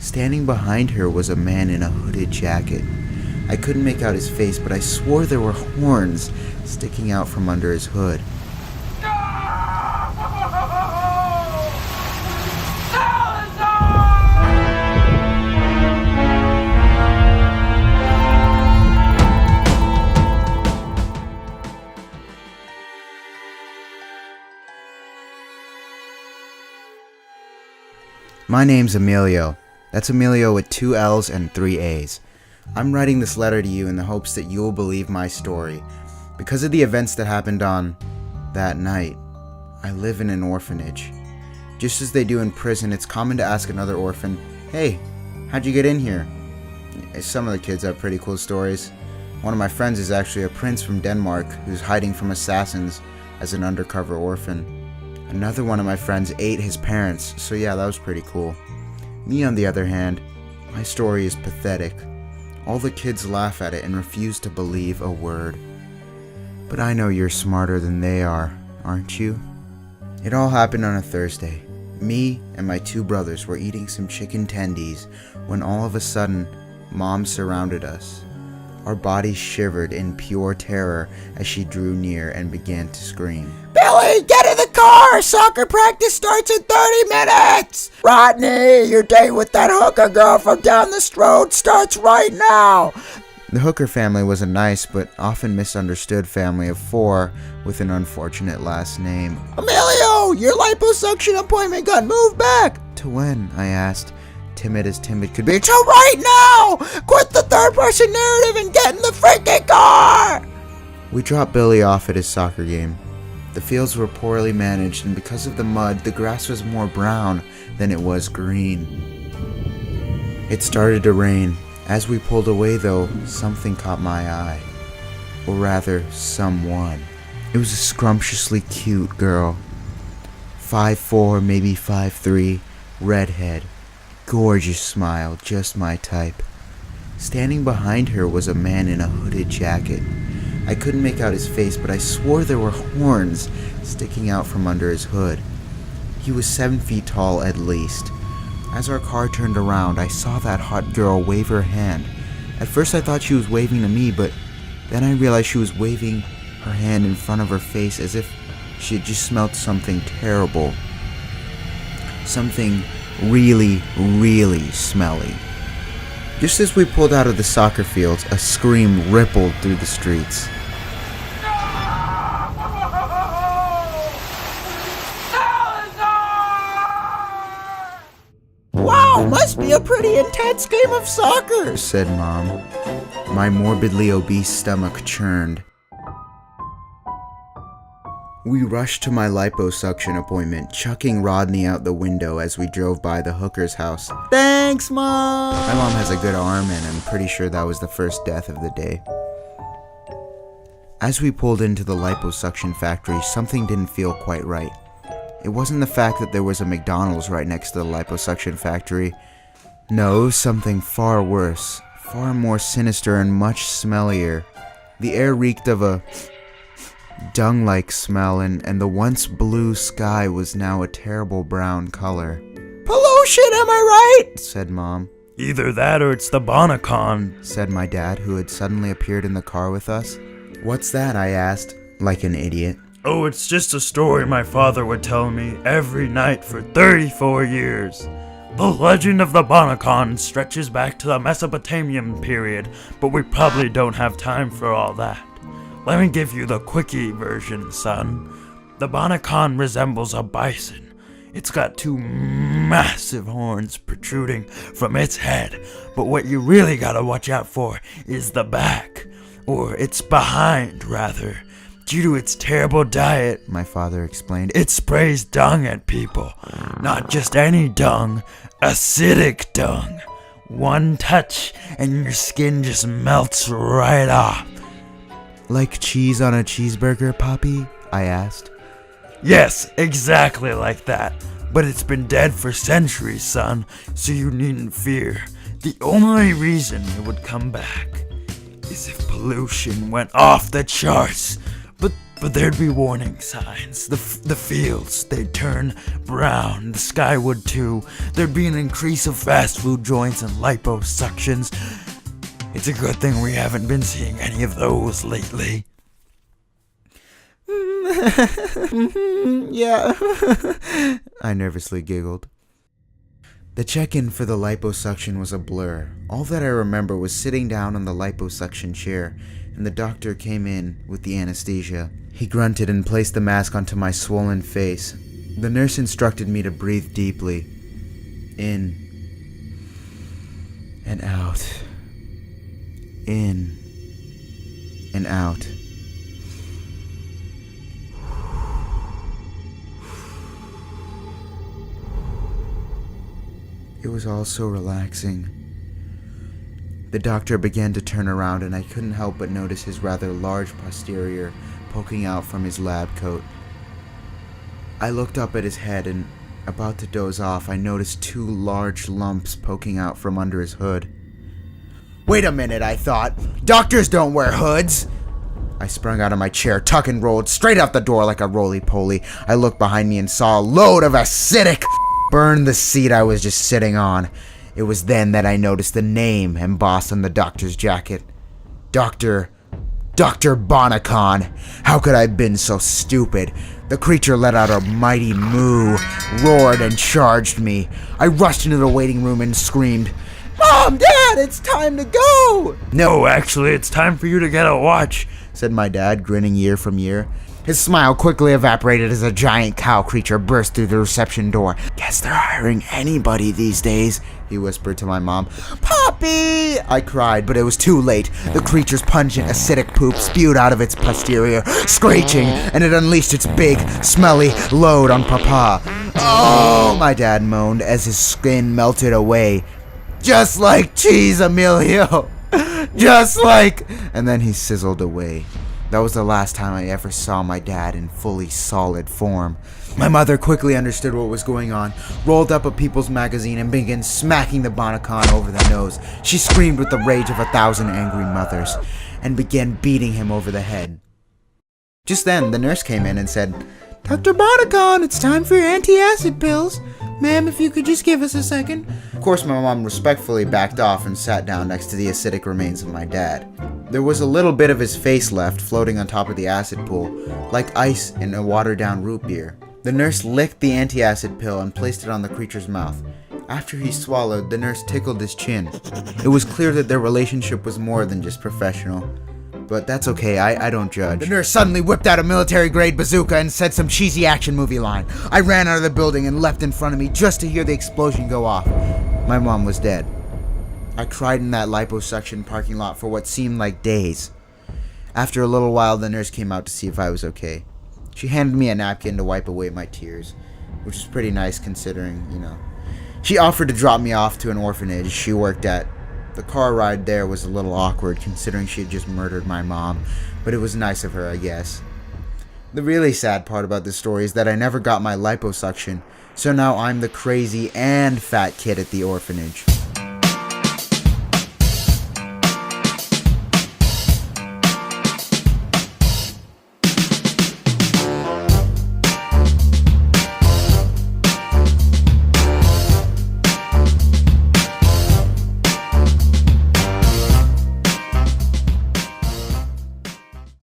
Standing behind her was a man in a hooded jacket. I couldn't make out his face, but I swore there were horns sticking out from under his hood. My name's Amilllioaa. That's Amilllioaa with 2 L's and 3 A's. I'm writing this letter to you in the hopes that you'll believe my story. Because of the events that happened on that night, I live in an orphanage. Just as they do in prison, it's common to ask another orphan, "Hey, how'd you get in here?" Some of the kids have pretty cool stories. One of my friends is actually a prince from Denmark who's hiding from assassins as an undercover orphan. Another one of my friends ate his parents, so yeah, that was pretty cool. Me, on the other hand, my story is pathetic. All the kids laugh at it and refuse to believe a word. But I know you're smarter than they are, aren't you? It all happened on a Thursday. Me and my 2 brothers were eating some chicken tendies when all of a sudden, Mom surrounded us. Our bodies shivered in pure terror as she drew near and began to scream. "Billy, get in the car! Soccer practice starts in 30 minutes! Rodney, your date with that hooker girl from down the road starts right now!" The hooker family was a nice but often misunderstood family of 4 with an unfortunate last name. "Amilllioaa, your liposuction appointment got moved back!" "To when?" I asked, timid as timid could be. "To right now! Quit the third-person narrative and get in the freaking car!" We dropped Billy off at his soccer game. The fields were poorly managed, and because of the mud, the grass was more brown than it was green. It started to rain. As we pulled away, though, something caught my eye. Or rather, someone. It was a scrumptiously cute girl. 5'4", maybe 5'3", redhead. Gorgeous smile, just my type. Standing behind her was a man in a hooded jacket. I couldn't make out his face, but I swore there were horns sticking out from under his hood. He was 7 feet tall at least. As our car turned around, I saw that hot girl wave her hand. At first I thought she was waving to me, but then I realized she was waving her hand in front of her face as if she had just smelled something terrible. Something really, really smelly. Just as we pulled out of the soccer fields, a scream rippled through the streets. "Wow, must be a pretty intense game of soccer," said Mom. My morbidly obese stomach churned. We rushed to my liposuction appointment, chucking Rodney out the window as we drove by the hooker's house. "Thanks, Mom!" My mom has a good arm, and I'm pretty sure that was the first death of the day. As we pulled into the liposuction factory, something didn't feel quite right. It wasn't the fact that there was a McDonald's right next to the liposuction factory. No, it was something far worse, far more sinister and much smellier. The air reeked of a dung-like smell, and the once blue sky was now a terrible brown color. "Pollution, am I right?" said Mom. "Either that or it's the Bonnacon," said my dad, who had suddenly appeared in the car with us. "What's that?" I asked, like an idiot. "Oh, it's just a story my father would tell me every night for 34 years. The legend of the Bonnacon stretches back to the Mesopotamian period, but we probably don't have time for all that. Let me give you the quickie version, son. The Bonnacon resembles a bison. It's got 2 massive horns protruding from its head, but what you really gotta watch out for is the back, or its behind, rather. Due to its terrible diet," my father explained, "it sprays dung at people. Not just any dung, acidic dung. One touch and your skin just melts right off." "Like cheese on a cheeseburger, Poppy?" I asked. "Yes, exactly like that. But it's been dead for centuries, son, so you needn't fear. The only reason it would come back is if pollution went off the charts. But But there'd be warning signs. The fields, they'd turn brown. The sky would too. There'd be an increase of fast food joints and liposuctions. It's a good thing we haven't been seeing any of those lately. Yeah. I nervously giggled. The check-in for the liposuction was a blur. All that I remember was sitting down on the liposuction chair, and the doctor came in with the anesthesia. He grunted and placed the mask onto my swollen face. The nurse instructed me to breathe deeply. In and out. In and out. It was all so relaxing. The doctor began to turn around, and I couldn't help but notice his rather large posterior poking out from his lab coat. I looked up at his head, and about to doze off, I noticed 2 large lumps poking out from under his hood. Wait a minute, I thought. Doctors don't wear hoods! I sprung out of my chair, tuck and rolled straight out the door like a roly-poly. I looked behind me and saw a load of acidic burn the seat I was just sitting on. It was then that I noticed the name embossed on the doctor's jacket. Dr. Bonnacon. How could I have been so stupid? The creature let out a mighty moo, roared, and charged me. I rushed into the waiting room and screamed, "Mom, Dad, it's time to go!" No, actually, it's time for you to get a watch, said my dad, grinning year from year. His smile quickly evaporated as a giant cow creature burst through the reception door. "Guess they're hiring anybody these days," he whispered to my mom. "Poppy!" I cried, but it was too late. The creature's pungent, acidic poop spewed out of its posterior, screeching, and it unleashed its big, smelly load on Papa. "Oh!" my dad moaned as his skin melted away. "Just like cheese, Emilio! Just like..." And then he sizzled away. That was the last time I ever saw my dad in fully solid form. My mother quickly understood what was going on, rolled up a People's magazine, and began smacking the Bonnacon over the nose. She screamed with the rage of 1,000 angry mothers, and began beating him over the head. Just then, the nurse came in and said, "Dr. Bonnacon, it's time for your anti-acid pills. Ma'am, if you could just give us a second." Of course, my mom respectfully backed off and sat down next to the acidic remains of my dad. There was a little bit of his face left, floating on top of the acid pool, like ice in a watered-down root beer. The nurse licked the anti-acid pill and placed it on the creature's mouth. After he swallowed, the nurse tickled his chin. It was clear that their relationship was more than just professional. But that's okay, I don't judge. The nurse suddenly whipped out a military-grade bazooka and said some cheesy action movie line. I ran out of the building and left in front of me just to hear the explosion go off. My mom was dead. I cried in that liposuction parking lot for what seemed like days. After a little while, the nurse came out to see if I was okay. She handed me a napkin to wipe away my tears, which was pretty nice considering, She offered to drop me off to an orphanage she worked at. The car ride there was a little awkward considering she had just murdered my mom, but it was nice of her, I guess. The really sad part about this story is that I never got my liposuction, so now I'm the crazy and fat kid at the orphanage.